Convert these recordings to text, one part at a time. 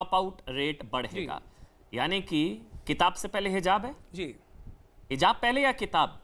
Drop out rate बढ़ेगा। यानी कि किताब से पहले हिजाब है जी, हिजाब पहले या किताब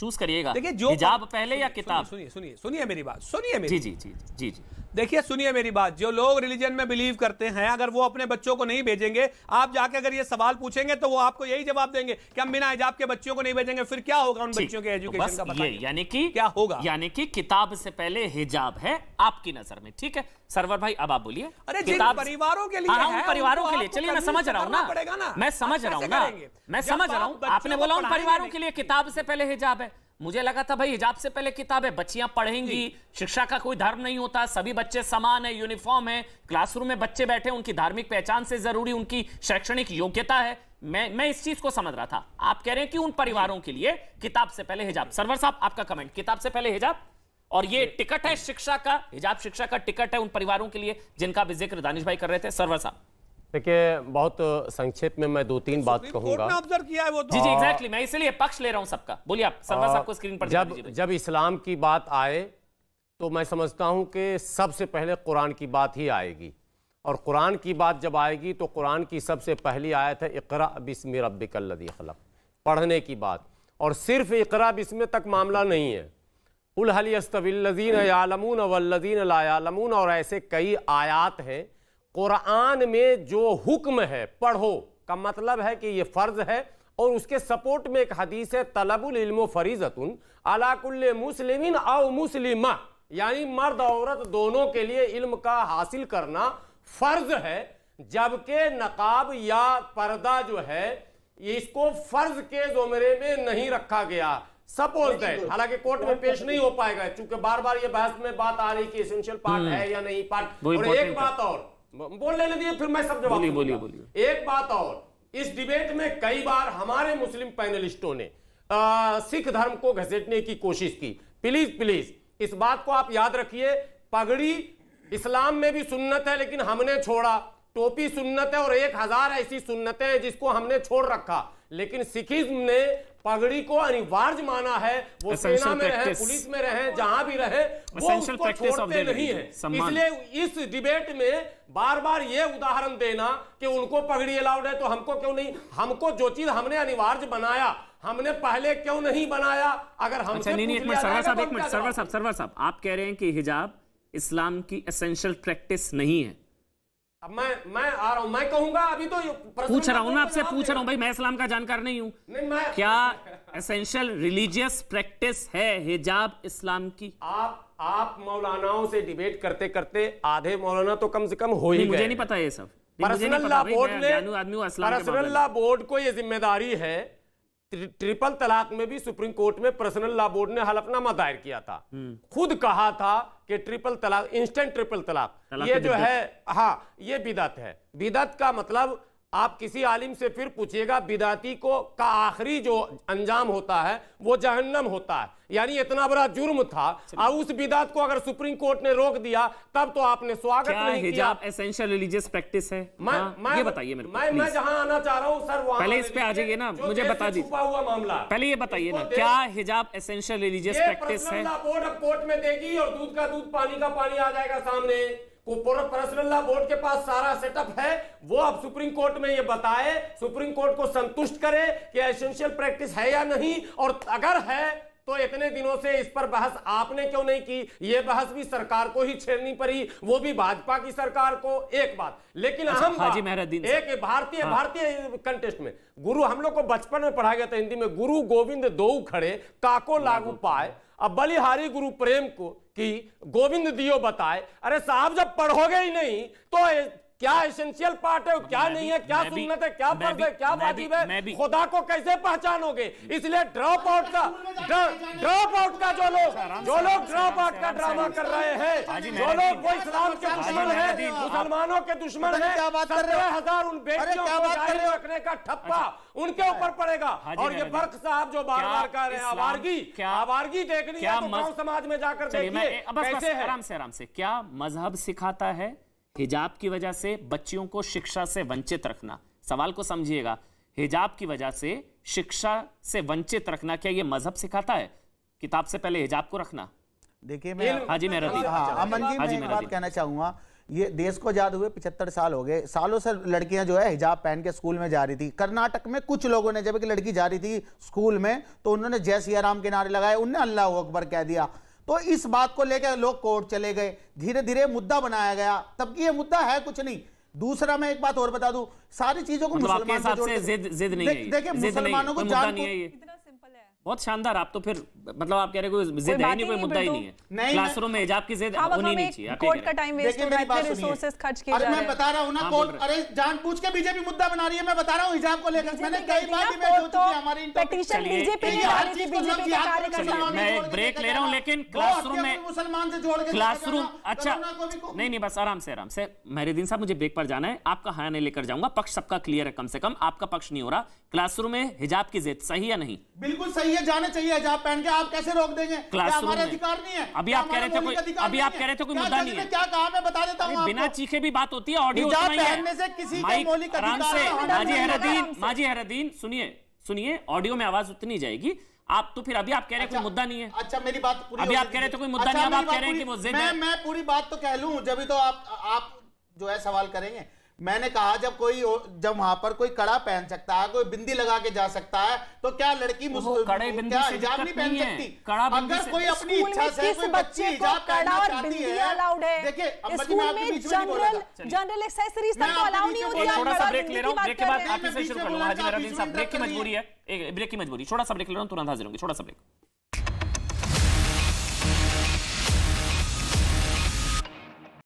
चूज करिएगा। देखिए जो हिजाब पहले या किताब। सुनिए मेरी बात, सुनिए मेरी। जी जी जी जी जी देखिए सुनिए मेरी बात, जो लोग रिलीजन में बिलीव करते हैं, अगर वो अपने बच्चों को नहीं भेजेंगे, आप जाके अगर ये सवाल पूछेंगे तो वो आपको यही जवाब देंगे कि हम बिना हिजाब के बच्चों को नहीं भेजेंगे। फिर क्या होगा उन बच्चों के एजुकेशन का? बताइए, यानी कि क्या होगा? यानी कि किताब से पहले हिजाब है आपकी नजर में, ठीक है। सरवर भाई अब आप बोलिए। अरे किताब परिवारों के लिए है, परिवारों के लिए, चलिए मैं समझ रहा हूं ना, मैं समझ रहा हूं ना, मैं समझ रहा हूं। आपने बोला उन परिवारों के लिए किताब से पहले हिजाब है, मुझे लगा था भाई हिजाब से पहले किताब है, बच्चियां पढ़ेंगी, शिक्षा का कोई धर्म नहीं होता, सभी बच्चे समान है, यूनिफॉर्म है, क्लासरूम में बच्चे बैठे, उनकी धार्मिक पहचान से जरूरी उनकी शैक्षणिक योग्यता है। मैं इस चीज को समझ रहा था। आप कह रहे हैं कि उन परिवारों के लिए किताब से पहले हिजाब। सरवर साहब आपका कमेंट, किताब से पहले हिजाब, और ये टिकट है शिक्षा का, हिजाब शिक्षा का टिकट है उन परिवारों के लिए जिनका भी जिक्र दानिश भाई कर रहे थे। सरवर साहब देखिए, बहुत संक्षेप में मैं 2-3 बात कहूंगा। ऑब्जर्व किया है वो तो। जी एग्जैक्टली, मैं इसलिए पक्ष ले रहा हूं सबका। बोलिए आप, सरवर साहब को स्क्रीन पर जब इस्लाम की बात आए तो मैं समझता हूं कि सबसे पहले कुरान की बात ही आएगी, और कुरान की बात जब आएगी तो कुरान की सबसे पहली आयत है इक़रा बिस्मि रब्बिकल लज़ी खलक़, पढ़ने की बात। और सिर्फ इक़रा बिस्मि तक मामला नहीं है, कुल हल यस्तविल लज़ीना यालमून वल्लज़ीना ला यालमून, और ऐसे कई आयात हैं। कुरान में जो हुक्म है पढ़ो का मतलब है कि ये फर्ज है, और उसके सपोर्ट में एक हदीस है तलबुल इल्म फरीज़तुन अला कुल्ले मुस्लिमिन औ मुस्लिमा, यानी मर्द औरत दोनों के लिए इल्म का हासिल करना फर्ज है। जबकि नकाब या पर्दा जो है इसको फर्ज के ज़ुमरे में नहीं रखा गया। सपोज दैट, हालांकि कोर्ट में पेश नहीं हो पाएगा क्योंकि बार बार ये बहस में बात आ रही कि एसेंशियल पार्ट है या नहीं पार्ट। और एक बात और बोल लेने दीजिए, फिर मैं सब जवाब बोलिए। एक बात और, इस डिबेट में कई बार हमारे मुस्लिम पैनलिस्टों ने सिख धर्म को घसीटने की कोशिश की। प्लीज प्लीज इस बात को आप याद रखिए, पगड़ी इस्लाम में भी सुन्नत है लेकिन हमने छोड़ा, टोपी सुन्नत है, और 1000 ऐसी सुन्नतें हैं जिसको हमने छोड़ रखा। लेकिन सिखिज्म ने पगड़ी को अनिवार्य माना है, वो सेना में रहे, पुलिस में रहे, जहां भी रहे, वो उसको छोड़ते नहीं है। इसलिए इस डिबेट में बार बार ये उदाहरण देना कि उनको पगड़ी अलाउड है तो हमको क्यों नहीं, हमको जो चीज हमने अनिवार्य बनाया हमने पहले क्यों नहीं बनाया? अगर हम सरवर साहब आप कह रहे हैं कि हिजाब इस्लाम की एसेंशियल प्रैक्टिस नहीं है। अब मैं आ रहा हूं, मैं कहूंगा, अभी तो पूछ रहा हूं ना आपसे, पूछ रहा हूं भाई, मैं इस्लाम का जानकार नहीं हूं। क्या एसेंशियल रिलीजियस प्रैक्टिस है हिजाब इस्लाम की? आप मौलानाओं से डिबेट करते करते आधे मौलाना तो कम से कम हो ही गए। मुझे नहीं पता ये सब। पर्सनल लॉ बोर्ड को ये जिम्मेदारी है। ट्रिपल तलाक में भी सुप्रीम कोर्ट में पर्सनल लॉ बोर्ड ने हलफनामा दायर किया था, खुद कहा था कि ट्रिपल तलाक, इंस्टेंट ट्रिपल तलाक ये जो है, हाँ ये बिदअत है। बिदअत का मतलब आप किसी आलिम से फिर पूछिएगा, बिदाती को का आखिरी जो अंजाम होता है वो जहन्नम होता है। यानी इतना बड़ा जुर्म था, और उस बिदात को अगर सुप्रीम कोर्ट ने रोक दिया तब तो आपने स्वागत नहीं किया। हिजाब एसेंशियल रिलीजियस प्रैक्टिस है? ये बताइए मेरे को। मैं जहां आना चाह रहा हूं सर, वहां पहले इस पे आ जाइए ना, मुझे बता दीजिए छुपा हुआ मामला। पहले ये बताइए ना, क्या हिजाब एसेंशियल रिलीजियस प्रैक्टिस है? बोर्ड अब कोर्ट में देगी और दूध का दूध पानी का पानी आ जाएगा सामने। पर्सनल लॉ बोर्ड के पास सारा सेटअप है, वो अब सुप्रीम कोर्ट में ये बताए, सुप्रीम कोर्ट को संतुष्ट करे कि एसेंशियल प्रैक्टिस है या नहीं, और अगर है तो इतने दिनों से इस पर बहस आपने क्यों नहीं की? ये बहस भी सरकार को ही छेड़नी पड़ी, वो भी भाजपा की सरकार को। एक बात लेकिन अहम बात, एक भारतीय कंटेस्ट में गुरु, हम लोग को बचपन में पढ़ाया गया था हिंदी में, गुरु गोविंद दो खड़े काको लागू पाए, अब बलिहारी गुरु प्रेम को कि गोविंद दियो बताए। अरे साहब, जब पढ़ोगे ही नहीं तो क्या एसेंशियल पार्ट है, क्या नहीं है, क्या सुन्नत है, क्या फर्ज है, क्या वाजिब है, खुदा को कैसे पहचानोगे? इसलिए ड्रॉप आउट का जो लोग ड्रॉप आउट का ड्रामा कर रहे हैं, जो लोग वो इस्लाम के दुश्मन है, मुसलमानों के दुश्मन है, 17,000 उन बेटियों को जाहिर रखने का ठप्पा उनके ऊपर पड़ेगा। और ये बर्क साहब जो बार बार कह रहे हैं आवारगी देखनी है तो गांव समाज में जाकर देखिए कैसे है। आराम से, क्या मजहब सिखाता है हिजाब की वजह से बच्चियों को शिक्षा से वंचित रखना? सवाल को समझिएगा, हिजाब की वजह से शिक्षा से वंचित रखना क्या ये मजहब सिखाता है? किताब से पहले हिजाब को रखना? देखिए मैं हाजी मेहरदीन, अमन जी, मैं एक बात कहना चाहूंगा ये देश को आजाद हुए 75 साल हो गए, सालों से लड़कियां जो है हिजाब पहन के स्कूल में जा रही थी। कर्नाटक में कुछ लोगों ने, जब एक लड़की जा रही थी स्कूल में, तो उन्होंने जय सिया राम के नारे लगाए, उन्होंने अल्लाह अकबर कह दिया। तो इस बात को लेकर लोग कोर्ट चले गए, धीरे धीरे मुद्दा बनाया गया, तब कि ये मुद्दा है कुछ नहीं। दूसरा मैं एक बात और बता दूं, सारी चीजों को मुसलमान से जोड़ के देखिए, मुसलमानों को जान बहुत शानदार। आप तो फिर मतलब आप कह रहे कोई जिद है नहीं, कोई मुद्दा ही नहीं है। क्लासरूम में हिजाब की जिद होनी नहीं चाहिए। कोर्ट का टाइम वेस्ट हो रहा है, इतने रिसोर्सेज खर्च किए जा रहे हैं। मैं बता रहा हूं ना, कोर्ट अरे जानबूझ के बीजेपी मुद्दा बना रही है। मैं बता रहा हूं हिजाब को लेकर मैंने कई बार भी मैं जो हमारी पिटीशन बीजेपी ने डाली थी, बीजेपी के कार्यकर्ता। मैं एक ब्रेक ले रहा हूं, लेकिन क्लासरूम में मुसलमान से जोड़ के क्लासरूम अच्छा नहीं बस आराम से मेहरुद्दीन साहब, मुझे ब्रेक पर जाना है। आपका हाँ नहीं लेकर जाऊंगा, पक्ष सबका क्लियर है, कम से कम आपका पक्ष नहीं हो रहा। क्लासरूम में हिजाब की जिद सही या नहीं? बिल्कुल सही है, जाने चाहिए हिजाब पहन के। आप कैसे रोक देंगे? हमारे अधिकार नहीं है। अभी आप कह रहे थे कोई मुद्दा नहीं है। क्या कहा मैं बता देता हूं, बिना चीखे भी बात होती है। ऑडियो पहनने से किसी का मौलिक अधिकार। माजी हैरदीन सुनिए, ऑडियो में आवाज उतनी जाएगी। आप तो फिर अभी आप कह रहे हैं कोई मुद्दा नहीं है। अच्छा मेरी बात पूरी, अभी आप कह रहे थे कोई मुद्दा नहीं, अब आप कह रहे हैं कि वो जिद है। मैं पूरी बात तो कह लूं, जब तो आप जो है सवाल करेंगे। मैंने कहा जब वहां पर कोई कड़ा पहन सकता है, कोई बिंदी लगा के जा सकता है, तो क्या लड़की क्या हिजाब नहीं पहन सकती? अगर कोई अपनी इच्छा से कोई बच्ची हिजाब पहनना चाहती है, देखिए जनरल एक्सेसरीज तक तो अलाउ नहीं होती। थोड़ा सा ब्रेक ले रहा हूं, ब्रेक के बाद आप से शुरू कर लूंगा। हाजी मेहरुद्दीन साहब, ब्रेक की मजबूरी है, ब्रेक की मजबूरी। थोड़ा सा ब्रेक ले रहा हूं, तुरंत हाजिर होंगे। थोड़ा सा ब्रेक।